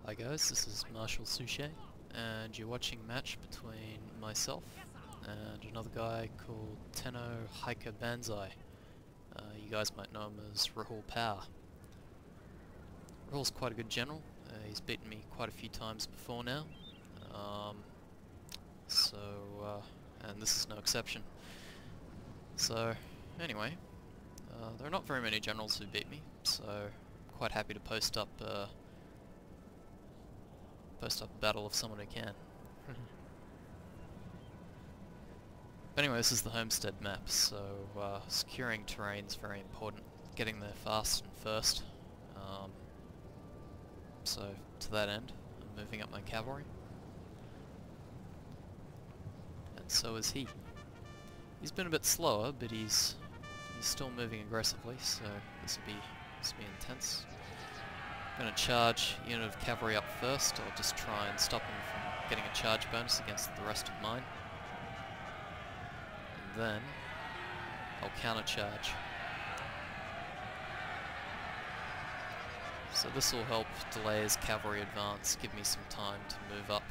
Hi guys, this is Marshal Suchet, and you're watching a match between myself and another guy called Tenno Haika Banzai. You guys might know him as Rahul Power. Rahul's quite a good general. He's beaten me quite a few times before now, and this is no exception. So anyway, there are not very many generals who beat me, so I'm quite happy to post up a battle of someone who can. But anyway, this is the Homestead Map, so securing terrain is very important. Getting there fast and first. So to that end, I'm moving up my cavalry. And so is he. He's been a bit slower, but he's still moving aggressively, so this will be intense. I'm going to charge a unit of cavalry up first. I'll just try and stop him from getting a charge bonus against the rest of mine. And then I'll counter-charge. So this will help delay his cavalry advance, give me some time to move up,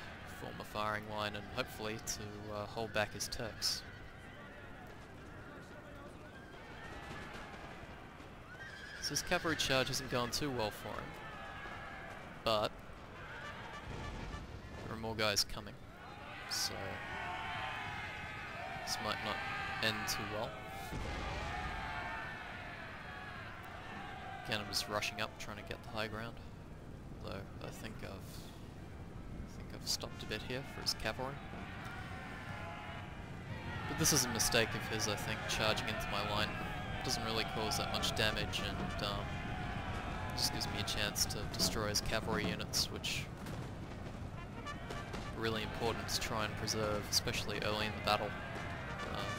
form a firing line, and hopefully to hold back his Turks. So his cavalry charge isn't going too well for him, but there are more guys coming, so this might not end too well. Again, I'm just rushing up, trying to get the high ground, though I think I've stopped a bit here for his cavalry. But this is a mistake of his, I think, charging into my line. It doesn't really cause that much damage, and just gives me a chance to destroy his cavalry units, which are really important to try and preserve, especially early in the battle.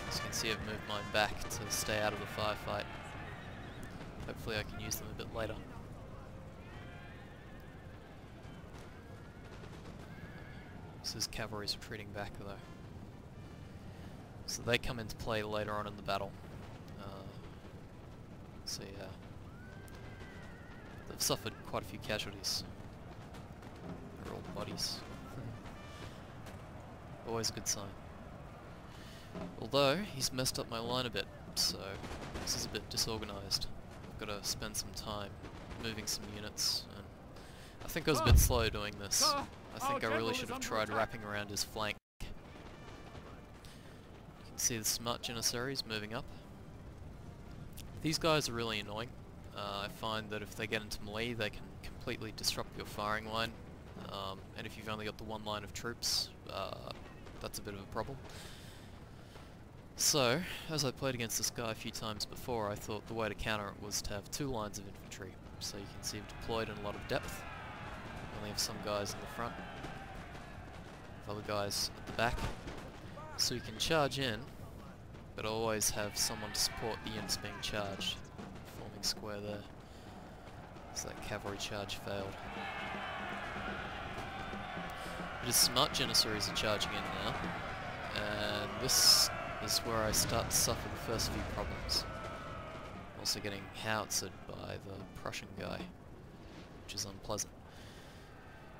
As you can see, I've moved mine back to stay out of the firefight. Hopefully I can use them a bit later. So his cavalry's retreating back though. So they come into play later on in the battle. So yeah, they've suffered quite a few casualties. They're all bodies. Always a good sign. Although, he's messed up my line a bit, so this is a bit disorganized. I've got to spend some time moving some units, and I think I was a bit slow doing this. I think I really should have tried wrapping around his flank. You can see the smart Janissaries moving up. These guys are really annoying. I find that if they get into melee, they can completely disrupt your firing line, and if you've only got the one line of troops, that's a bit of a problem. So, as I played against this guy a few times before, I thought the way to counter it was to have two lines of infantry. So you can see I've deployed in a lot of depth. Only have some guys in the front, have other guys at the back. So you can charge in, but always have someone to support the units being charged. Forming square there. So that cavalry charge failed. But his smart Janissaries are charging in now, and this is where I start to suffer the first few problems. Also getting howitzered by the Prussian guy, which is unpleasant.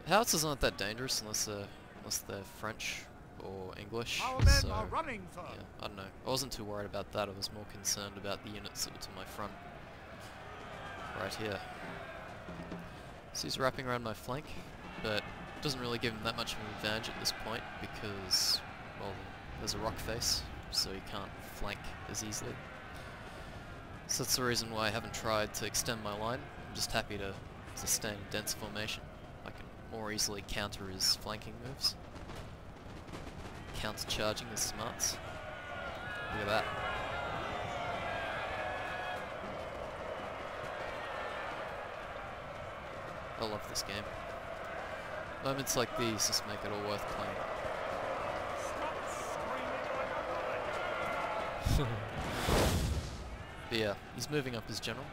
Howitzers aren't that dangerous unless they're French or English, Our men so are running, sir. yeah, I don't know. I wasn't too worried about that, I was more concerned about the units that were to my front. Right here. So he's wrapping around my flank, but it doesn't really give him that much of an advantage at this point because, well, there's a rock face, so you can't flank as easily. So that's the reason why I haven't tried to extend my line. I'm just happy to stay in a dense formation. I can more easily counter his flanking moves. Counter-charging his smarts. Look at that. I love this game. Moments like these just make it all worth playing. But yeah, he's moving up his general.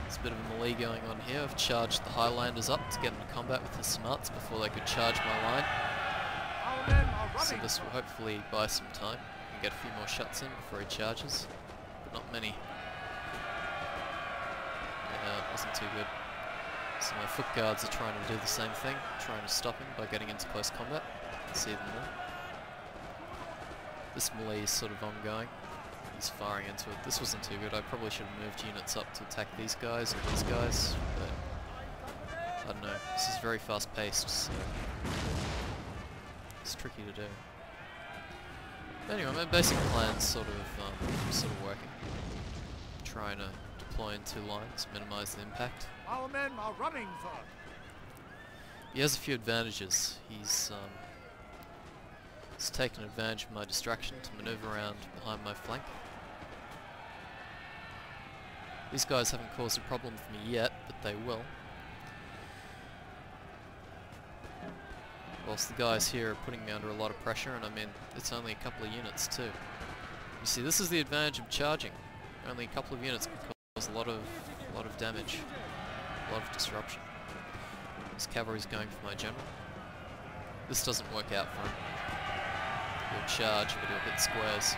There's a bit of a melee going on here. I've charged the Highlanders up to get into combat with his smarts before they could charge my line. So this will hopefully buy some time and get a few more shots in before he charges, but not many. wasn't too good. So my foot guards are trying to do the same thing, trying to stop him by getting into close combat. You can see them there. This melee is sort of ongoing. He's firing into it. This wasn't too good. I probably should have moved units up to attack these guys or these guys, but I don't know. This is very fast paced, so it's tricky to do. Anyway, my basic plan's sort of working. Trying to deploy in 2 lines, minimize the impact. Our men are running, sir. He has a few advantages. He's taken advantage of my distraction to maneuver around behind my flank. These guys haven't caused a problem for me yet, but they will. Whilst the guys here are putting me under a lot of pressure, and I mean, it's only a couple of units too. You see, this is the advantage of charging. Only a couple of units can cause a lot of damage, a lot of disruption. This cavalry's going for my general. This doesn't work out for him. He'll charge, but he'll hit squares.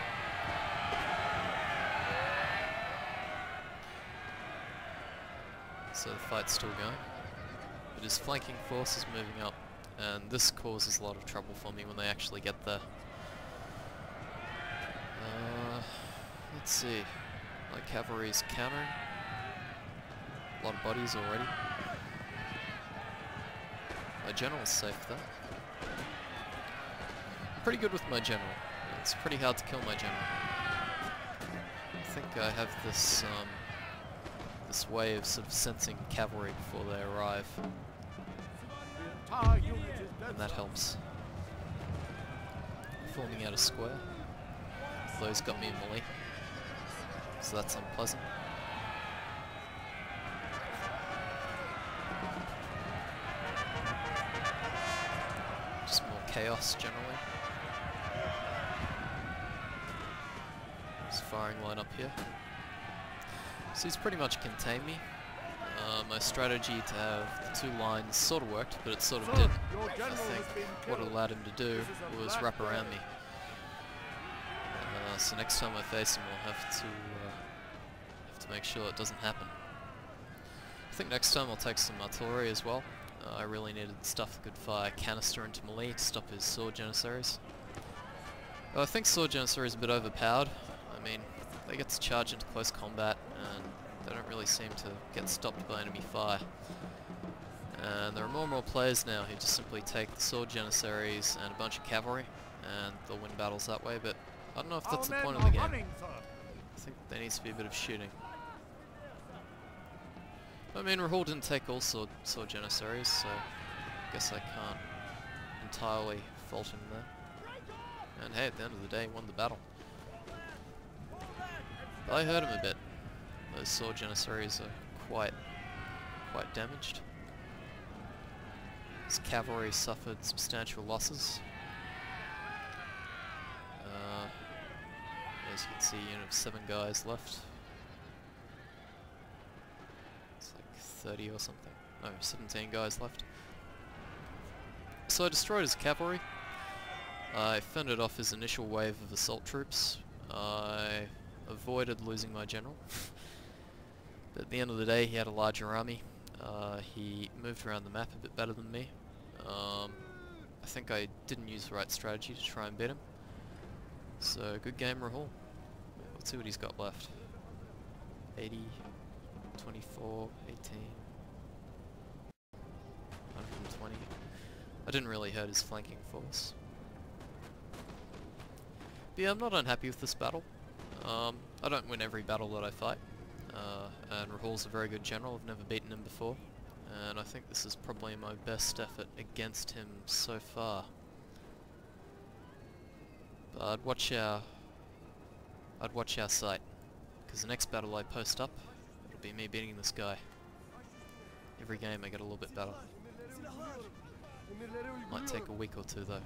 So the fight's still going. But his flanking force is moving up, and this causes a lot of trouble for me when they actually get there. Let's see. My cavalry's countering. A lot of bodies already. My general's safe though. I'm pretty good with my general. It's pretty hard to kill my general. I think I have this this way of sort of sensing cavalry before they arrive, and that helps. Forming out a square. Those got me in melee, so that's unpleasant. Just more chaos generally. Just firing line up here. So he's pretty much contained me. My strategy to have the 2 lines sort of worked, but it sort of didn't. I think what it allowed him to do was wrap around me. So next time I face him, I'll have to make sure it doesn't happen. I think next time I'll take some artillery as well. I really needed stuff that could fire canister into melee to stop his sword janissaries. I think sword janissaries are a bit overpowered. I mean, they get to charge into close combat, and they don't really seem to get stopped by enemy fire. And there are more and more players now who just simply take the sword janissaries and a bunch of cavalry, and they'll win battles that way, but I don't know if that's the point of the game. I think there needs to be a bit of shooting. I mean, Rahul didn't take all sword janissaries, so I guess I can't entirely fault him there. And hey, at the end of the day, he won the battle. But I hurt him a bit. Those sword janissaries are quite damaged. His cavalry suffered substantial losses. As you can see, a unit of 7 guys left. It's like 30 or something. No, 17 guys left. So I destroyed his cavalry. I fended off his initial wave of assault troops. I avoided losing my general. But at the end of the day, he had a larger army. He moved around the map a bit better than me. I think I didn't use the right strategy to try and beat him. So, good game, Rahul. Let's see what he's got left. 80, 24, 18, 120. I didn't really hurt his flanking force. But yeah, I'm not unhappy with this battle. I don't win every battle that I fight. And Rahul's a very good general. I've never beaten him before. And I think this is probably my best effort against him so far. But I'd watch our sight, because the next battle I post up, it'll be me beating this guy. Every game I get a little bit better. Might take a week or 2 though.